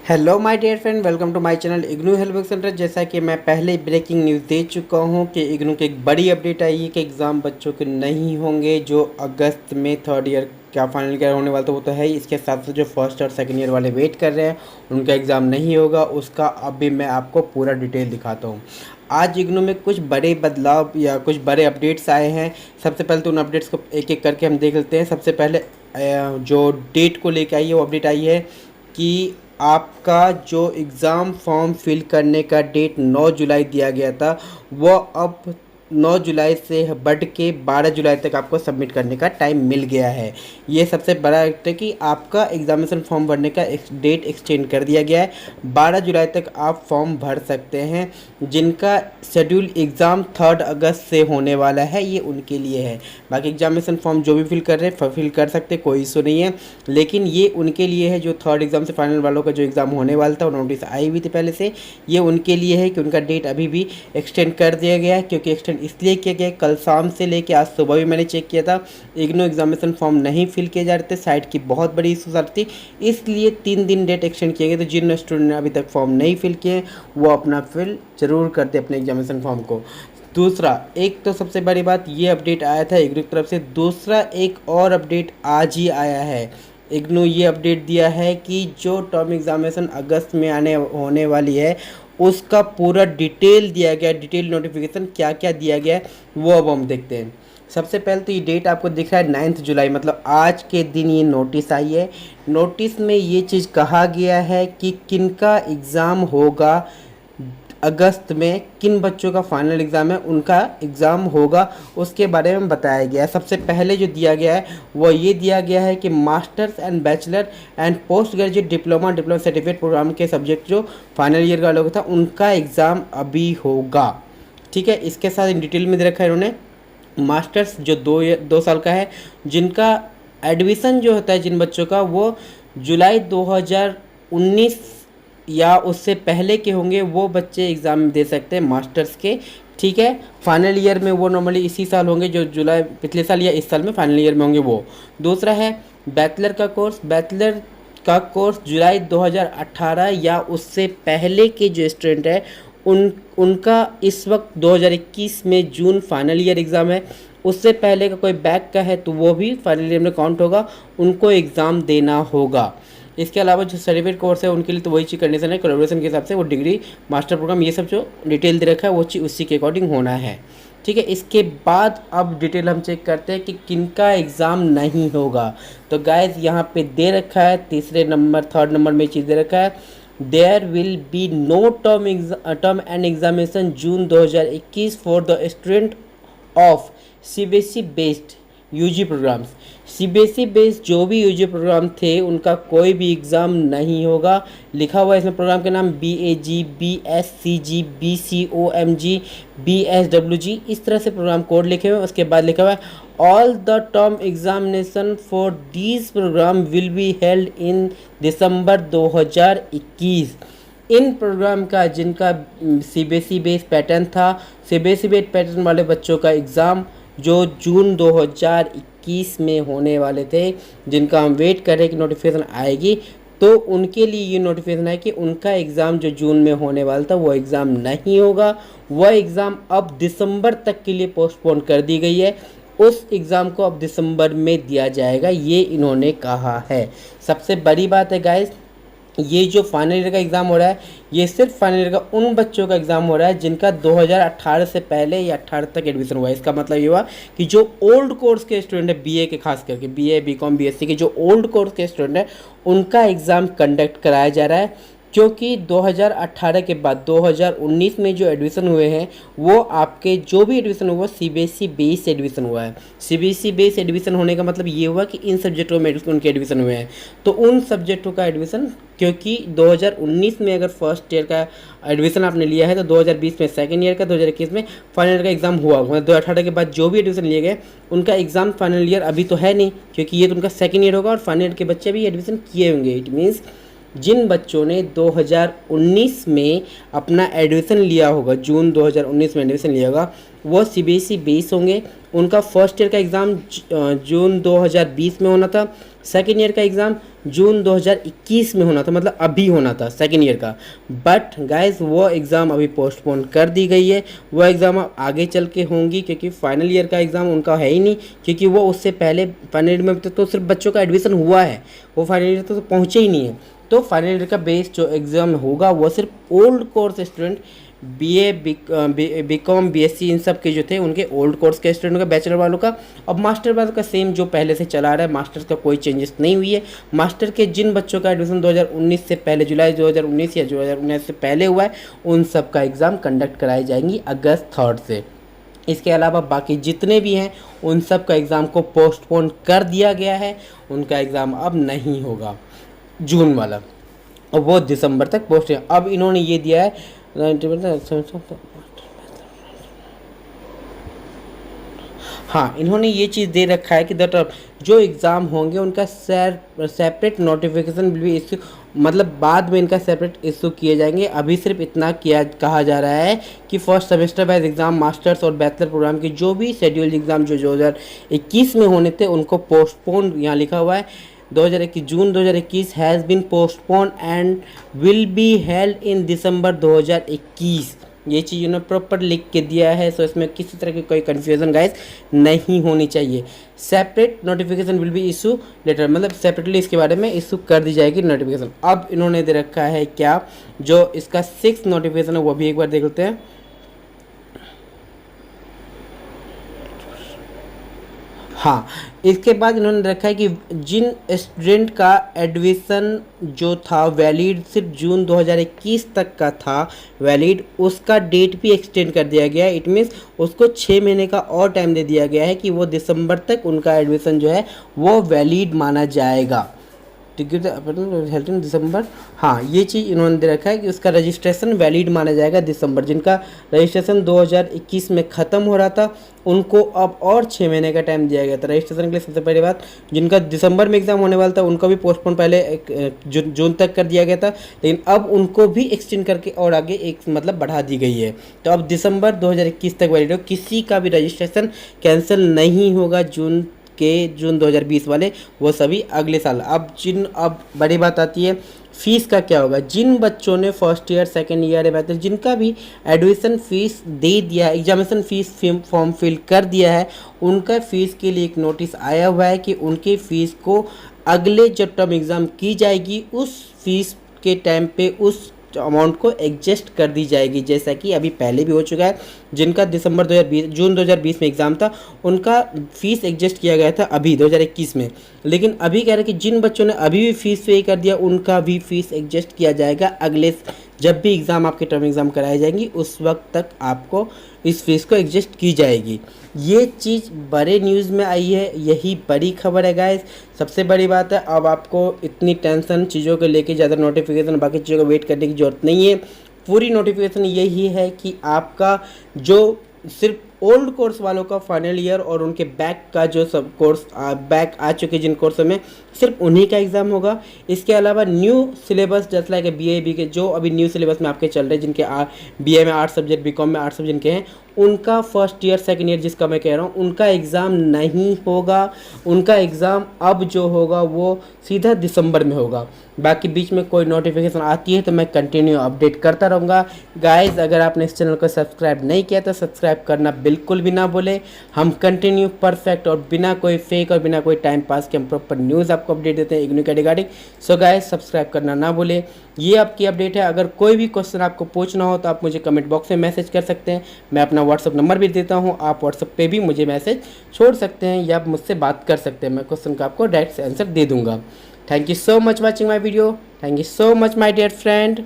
Hello my dear friend, welcome to my channel IGNOU help centre. जैसा कि मैं पहले ब्रेकिंग न्यूज़ दे चुका हूं कि इग्नू की एक बड़ी अपडेट आई है कि एग्ज़ाम बच्चों के नहीं होंगे जो अगस्त में थर्ड ईयर का फाइनल ईयर होने वाला था वो तो है ही। इसके साथ साथ जो फर्स्ट और सेकंड ईयर वाले वेट कर रहे हैं उनका एग्ज़ाम नहीं होगा, उसका अभी मैं आपको पूरा डिटेल दिखाता हूँ। आज इग्नू में कुछ बड़े बदलाव या कुछ बड़े अपडेट्स आए हैं। सबसे पहले तो उन अपडेट्स को एक एक करके हम देख लेते हैं। सबसे पहले जो डेट को लेकर आई है वो अपडेट आई है कि आपका जो एग्ज़ाम फॉर्म फिल करने का डेट 9 जुलाई दिया गया था वो अब 9 जुलाई से बढ़ के 12 जुलाई तक आपको सबमिट करने का टाइम मिल गया है। ये सबसे बड़ा है कि आपका एग्ज़ामिनेशन फॉर्म भरने का डेट एक्सटेंड कर दिया गया है। 12 जुलाई तक आप फॉर्म भर सकते हैं। जिनका शेड्यूल एग्ज़ाम 3 अगस्त से होने वाला है ये उनके लिए है। बाकी एग्जामिनेशन फॉर्म जो भी फिल कर रहे हैं फिल कर सकते, कोई इशू नहीं है। लेकिन ये उनके लिए है जो थर्ड एग्ज़ाम से फाइनल वालों का जो एग्ज़ाम होने वाला था और नोटिस आई हुई थी पहले से, ये उनके लिए है कि उनका डेट अभी भी एक्सटेंड कर दिया गया है। क्योंकि एक्सटेंड इसलिए किया गया है, कल शाम से लेके आज सुबह भी मैंने चेक किया था, इग्नू एग्जामिनेशन फॉर्म नहीं फिल किए जा रहे थे। साइट की बहुत बड़ी इशू थी, इसलिए 3 दिन डेट एक्सटेंड किए गए। तो जिन स्टूडेंट ने अभी तक फॉर्म नहीं फिल किए वो अपना फिल ज़रूर करते अपने एग्जामिनेशन फॉर्म को। दूसरा, एक तो सबसे बड़ी बात ये अपडेट आया था इग्नू की तरफ से। दूसरा एक और अपडेट आज ही आया है। इग्नू ये अपडेट दिया है कि जो टर्म एग्जामिनेशन अगस्त में आने होने वाली है उसका पूरा डिटेल दिया गया, डिटेल नोटिफिकेशन क्या क्या दिया गया है वो अब हम देखते हैं। सबसे पहले तो ये डेट आपको दिख रहा है 9 जुलाई, मतलब आज के दिन ये नोटिस आई है। नोटिस में ये चीज़ कहा गया है कि किनका एग्ज़ाम होगा अगस्त में, किन बच्चों का फाइनल एग्ज़ाम है उनका एग्ज़ाम होगा, उसके बारे में बताया गया है। सबसे पहले जो दिया गया है वो ये दिया गया है कि masters and bachelor and post graduate diploma certificate programme के सब्जेक्ट जो फाइनल ईयर का लोग था उनका एग्ज़ाम अभी होगा। ठीक है, इसके साथ इन डिटेल में दे रखा है इन्होंने। मास्टर्स जो 2 साल का है, जिनका एडमिशन जो होता है जिन बच्चों का वो जुलाई 2019 या उससे पहले के होंगे वो बच्चे एग्ज़ाम दे सकते हैं मास्टर्स के। ठीक है, फाइनल ईयर में वो नॉर्मली इसी साल होंगे जो जुलाई पिछले साल या इस साल में फाइनल ईयर में होंगे वो। दूसरा है बैचलर का कोर्स। बैचलर का कोर्स जुलाई 2018 या उससे पहले के जो स्टूडेंट है उनका इस वक्त 2021 में जून फाइनल ईयर एग्ज़ाम है। उससे पहले का कोई बैक का है तो वो भी फाइनल ईयर में काउंट होगा, उनको एग्ज़ाम देना होगा। इसके अलावा जो सर्टिफिकेट कोर्स है उनके लिए तो वही चीज़ कंडीशन है, कोलैबोरेशन के हिसाब से वो डिग्री मास्टर प्रोग्राम ये सब जो डिटेल दे रखा है वो चीज़ उसी के अकॉर्डिंग होना है। ठीक है, इसके बाद अब डिटेल हम चेक करते हैं कि किनका एग्ज़ाम नहीं होगा। तो गाइज यहाँ पे दे रखा है थर्ड नंबर में चीज़ दे रखा है, there will be no term end examination June 2021 for the student of CBSE based UG programmes. CBSE based जो भी यूजी प्रोग्राम थे उनका कोई भी एग्ज़ाम नहीं होगा। लिखा हुआ है इसमें प्रोग्राम के नाम BAG, BSCG, BCOMG, BSWG, इस तरह से प्रोग्राम कोड लिखे हुए हैं। उसके बाद लिखा हुआ है all the term examination for these programme will be held in December 2021। इन प्रोग्राम का जिनका सीबीएसई बेस्ड पैटर्न था, सीबीएसई बेस्ड पैटर्न वाले बच्चों का एग्ज़ाम जो जून 2021 में होने वाले थे, जिनका हम वेट कर रहे हैं कि नोटिफिकेशन आएगी, तो उनके लिए ये नोटिफिकेशन है कि उनका एग्ज़ाम जो जून में होने वाला था वो एग्ज़ाम नहीं होगा। वह एग्ज़ाम अब दिसंबर तक के लिए पोस्टपोन कर दी गई है। उस एग्ज़ाम को अब दिसंबर में दिया जाएगा, ये इन्होंने कहा है। सबसे बड़ी बात है गाइस, ये जो फाइनल ईयर का एग्ज़ाम हो रहा है ये सिर्फ फाइनल ईयर का उन बच्चों का एग्ज़ाम हो रहा है जिनका 2018 से पहले या 18 तक एडमिशन हुआ है। इसका मतलब ये हुआ कि जो ओल्ड कोर्स के स्टूडेंट है, बीए के खास करके बीए बीकॉम बीएससी के जो ओल्ड कोर्स के स्टूडेंट है उनका एग्ज़ाम कंडक्ट कराया जा रहा है। क्योंकि 2018 के बाद 2019 में जो एडमिशन हुए हैं वो आपके जो भी एडमिशन हुआ सीबीएसई बेस एडमिशन हुआ है। सीबीएसई बेस एडमिशन होने का मतलब ये हुआ कि इन सब्जेक्टों में उनके एडमिशन हुए हैं, तो उन सब्जेक्टों का एडमिशन, क्योंकि 2019 में अगर फर्स्ट ईयर का एडमिशन आपने लिया है तो 2020 में सेकेंड ईयर का, 2021 में फाइनल ईयर का एग्ज़ाम हुआ। 2018 के बाद जो भी एडमिशन लिए गए उनका एग्ज़ाम फाइनल ईयर अभी तो है नहीं, क्योंकि ये तो उनका सेकेंड ईयर होगा और फाइनल ईयर के बच्चे भी एडमिशन किए होंगे। इट मीन्स जिन बच्चों ने 2019 में अपना एडमिशन लिया होगा, जून 2019 में एडमिशन लिया होगा, वो सीबीएसई बेस होंगे। उनका फर्स्ट ईयर का एग्ज़ाम जून 2020 में होना था, सेकेंड ईयर का एग्ज़ाम जून 2021 में होना था, मतलब अभी होना था सेकेंड ईयर का। बट गाइस वो एग्ज़ाम अभी पोस्टपोन कर दी गई है। वो एग्ज़ाम अब आगे चल के होंगी, क्योंकि फाइनल ईयर का एग्ज़ाम उनका है ही नहीं, क्योंकि वो उससे पहले फाइनल ईयर में तो सिर्फ बच्चों का एडमिशन हुआ है, वो फाइनल ईयर तो पहुँचे ही नहीं है। तो फाइनल ईयर का बेस जो एग्ज़ाम होगा वो सिर्फ old course student, BA, BCom, BSc इन सब के जो थे उनके ओल्ड कोर्स के स्टूडेंट का, बैचलर वालों का। अब मास्टर वालों का सेम जो पहले से चला रहा है, मास्टर्स का कोई चेंजेस नहीं हुई है। मास्टर के जिन बच्चों का एडमिशन 2019 से पहले, जुलाई 2019 या 2019 से पहले हुआ है, उन सब का एग्ज़ाम कंडक्ट कराई जाएंगी अगस्त 3 से। इसके अलावा बाकी जितने भी हैं उन सब का एग्ज़ाम को पोस्टपोन कर दिया गया है। उनका एग्ज़ाम अब नहीं होगा जून वाला, और वो दिसंबर तक पोस्ट है। अब इन्होंने ये दिया है हाँ, इन्होंने ये चीज़ दे रखा है कि जो एग्ज़ाम होंगे उनका सेपरेट नोटिफिकेशन भी इश्यू, मतलब बाद में इनका सेपरेट इशू किए जाएंगे। अभी सिर्फ इतना कहा जा रहा है कि first semester wise exam, masters और बैचलर प्रोग्राम के जो भी शेड्यूल्ड एग्ज़ाम जो 2021 में होने थे उनको पोस्टपोन, यहाँ लिखा हुआ है 2021, June 2021 has been postpone and will be held in December 2021। ये चीज़ उन्होंने प्रॉपर लिख के दिया है, सो इसमें किसी तरह की कोई कन्फ्यूज़न गाइस नहीं होनी चाहिए। Separate notification will be issue letter, मतलब सेपरेटली इसके बारे में इशू कर दी जाएगी नोटिफिकेशन। अब इन्होंने दे रखा है क्या, जो इसका 6 नोटिफिकेशन है वो भी एक बार देख लेते हैं। हाँ, इसके बाद इन्होंने रखा है कि जिन स्टूडेंट का एडमिशन जो था वैलिड सिर्फ जून 2021 तक का था वैलिड, उसका डेट भी एक्सटेंड कर दिया गया है। इट मीन्स उसको 6 महीने का और टाइम दे दिया गया है कि वो दिसंबर तक उनका एडमिशन जो है वो वैलिड माना जाएगा। टिकट हेल्थ इन दिसंबर, हाँ ये चीज़ इन्होंने दे रखा है कि उसका रजिस्ट्रेशन वैलिड माना जाएगा दिसंबर। जिनका रजिस्ट्रेशन 2021 में ख़त्म हो रहा था उनको अब और 6 महीने का टाइम दिया गया था रजिस्ट्रेशन के लिए। सबसे पहली बात, जिनका दिसंबर में एग्ज़ाम होने वाला था उनका भी पोस्टपोन पहले जून तक कर दिया गया था, लेकिन अब उनको भी एक्सटेंड करके और आगे एक मतलब बढ़ा दी गई है। तो अब दिसंबर 2021 तक वैलिड हो, किसी का भी रजिस्ट्रेशन कैंसिल नहीं होगा जून 2020 वाले, वो सभी अगले साल। अब बड़ी बात आती है फीस का क्या होगा। जिन बच्चों ने फर्स्ट ईयर, सेकेंड ईयर या जिनका भी एडमिशन फीस दे दिया, एग्जामिनेशन फीस फॉर्म फिल कर दिया है, उनका फ़ीस के लिए एक नोटिस आया हुआ है कि उनके फ़ीस को अगले जब टर्म एग्ज़ाम की जाएगी उस फीस के टाइम पे उस अमाउंट को एडजस्ट कर दी जाएगी, जैसा कि अभी पहले भी हो चुका है। जिनका जून 2020 में एग्ज़ाम था उनका फ़ीस एडजस्ट किया गया था अभी 2021 में, लेकिन अभी कह रहे हैं कि जिन बच्चों ने अभी भी फ़ीस पे कर दिया उनका भी फ़ीस एडजस्ट किया जाएगा। अगले जब भी एग्ज़ाम आपके टर्म एग्ज़ाम कराई जाएंगी उस वक्त तक आपको इस फीस को एडजस्ट की जाएगी। ये चीज़ बड़े न्यूज़ में आई है, यही बड़ी खबर है गाइस। सबसे बड़ी बात है, अब आपको इतनी टेंशन चीज़ों को लेके, ज़्यादा नोटिफिकेशन बाकी चीज़ों को वेट करने की ज़रूरत नहीं है। पूरी नोटिफिकेशन यही है कि आपका जो सिर्फ ओल्ड कोर्स वालों का फाइनल ईयर और उनके बैक का जो सब कोर्स बैक आ चुके जिन कोर्सों में, सिर्फ उन्हीं का एग्ज़ाम होगा। इसके अलावा न्यू सिलेबस जैसे लाइक BA के जो अभी न्यू सिलेबस में आपके चल रहे हैं, जिनके BA में 8 सब्जेक्ट, BCom में 8 सब्जेक्ट के हैं, उनका फर्स्ट ईयर सेकेंड ईयर जिसका मैं कह रहा हूँ उनका एग्ज़ाम नहीं होगा। उनका एग्ज़ाम अब जो होगा वो सीधा दिसंबर में होगा। बाकी बीच में कोई नोटिफिकेशन आती है तो मैं कंटिन्यू अपडेट करता रहूँगा। गाइज़ अगर आपने इस चैनल को सब्सक्राइब नहीं किया तो सब्सक्राइब करना बिल्कुल भी ना भूलें। हम कंटिन्यू परफेक्ट और बिना कोई फेक और बिना कोई टाइम पास के हम प्रॉपर न्यूज़ आपको अपडेट देते हैं इग्नू के रिगार्डिंग। सो गाइज़ सब्सक्राइब करना ना भूलें। ये आपकी अपडेट है। अगर कोई भी क्वेश्चन आपको पूछना हो तो आप मुझे कमेंट बॉक्स में मैसेज कर सकते हैं। मैं अपना व्हाट्सअप नंबर भी देता हूँ, आप व्हाट्सअप पे भी मुझे मैसेज छोड़ सकते हैं या आप मुझसे बात कर सकते हैं। मैं क्वेश्चन का आपको डायरेक्ट आंसर दे दूँगा। Thank you so much watching my video. Thank you so much my dear friend.